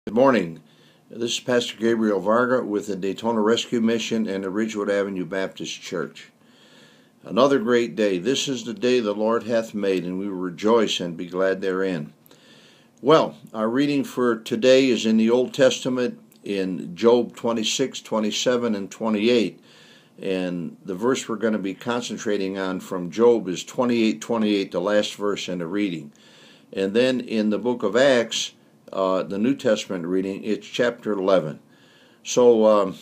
Good morning. This is Pastor Gabriel Varga with the Daytona Rescue Mission and the Ridgewood Avenue Baptist Church. Another great day. This is the day the Lord hath made, and we will rejoice and be glad therein. Well, our reading for today is in the Old Testament in Job 26, 27, and 28. And the verse we're going to be concentrating on from Job is 28:28, the last verse in the reading. And then in the book of Acts, the New Testament reading, it's chapter 11. So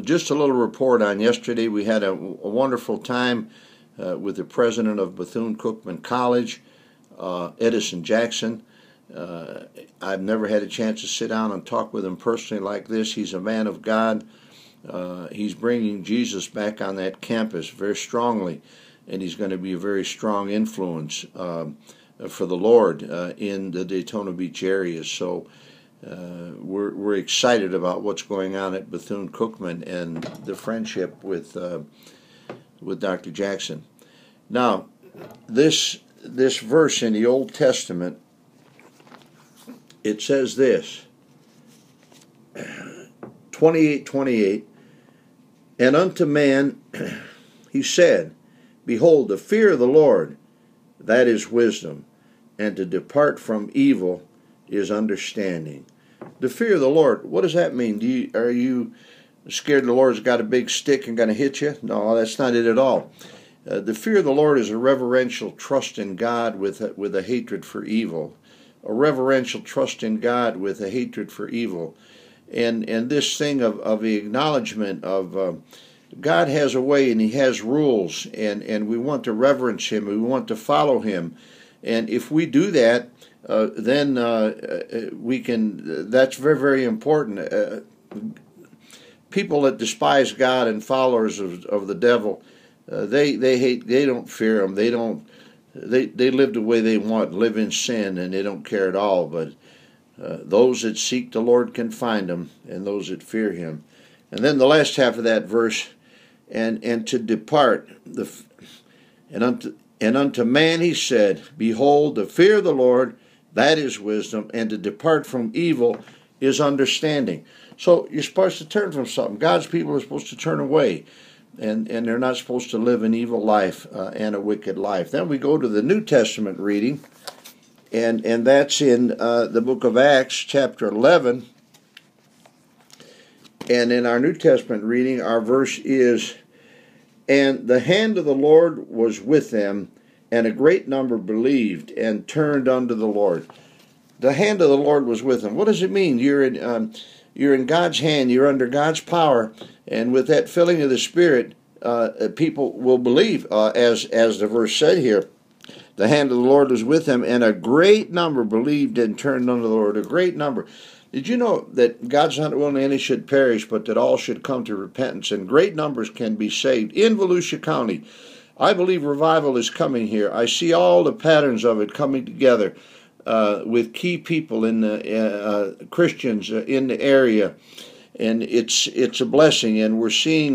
just a little report on yesterday. We had a wonderful time with the president of Bethune-Cookman College, Edison Jackson. I've never had a chance to sit down and talk with him personally like this. He's a man of God. He's bringing Jesus back on that campus very strongly, and he's going to be a very strong influence for the Lord in the Daytona Beach area. So we're excited about what's going on at Bethune-Cookman and the friendship with Dr. Jackson. Now, this verse in the Old Testament, it says this, 28:28, and unto man he said, Behold, the fear of the Lord, that is wisdom, and to depart from evil is understanding. The fear of the Lord, what does that mean? Are you scared the Lord's got a big stick and going to hit you? No, that's not it at all. The fear of the Lord is a reverential trust in God with a hatred for evil. A reverential trust in God with a hatred for evil. And this thing of the acknowledgement of God has a way and He has rules, and we want to reverence Him, we want to follow Him. And if we do that, then we can, that's very, very important. People that despise God and followers of the devil, they don't fear Him. They live the way they want, live in sin, and they don't care at all. But those that seek the Lord can find Him, and those that fear Him. And then the last half of that verse, and to depart, and unto man he said, Behold, the fear of the Lord, that is wisdom, and to depart from evil is understanding. So you're supposed to turn from something. God's people are supposed to turn away, and they're not supposed to live an evil life and a wicked life. Then we go to the New Testament reading, and that's in the book of Acts, chapter 11. And in our New Testament reading, our verse is, And the hand of the Lord was with them, and a great number believed and turned unto the Lord. The hand of the Lord was with them. What does it mean? You're in God's hand. You're under God's power, and with that filling of the Spirit, people will believe, as the verse said here. The hand of the Lord was with them, and a great number believed and turned unto the Lord. A great number. Did you know that God's not willing any should perish, but that all should come to repentance, and great numbers can be saved in Volusia County? I believe revival is coming here. I see all the patterns of it coming together with key people in the Christians in the area, and it's a blessing. And we're seeing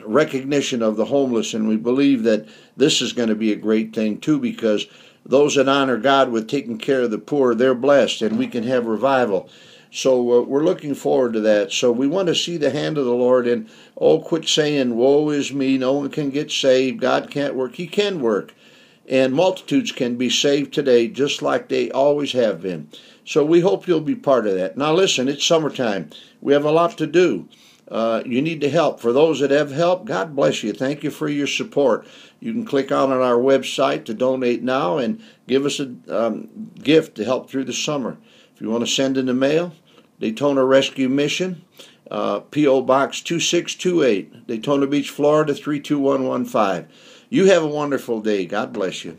recognition of the homeless, and we believe that this is going to be a great thing too, because those that honor God with taking care of the poor, they're blessed, and we can have revival. So we're looking forward to that. So we want to see the hand of the Lord, and quit saying, woe is me, no one can get saved, God can't work. He can work, and multitudes can be saved today just like they always have been. So we hope you'll be part of that. Now listen, it's summertime. We have a lot to do. You need to help. For those that have helped, God bless you. Thank you for your support. You can click on our website to donate now and give us a gift to help through the summer. If you want to send in the mail, Daytona Rescue Mission, P.O. Box 2628, Daytona Beach, Florida 32115. You have a wonderful day. God bless you.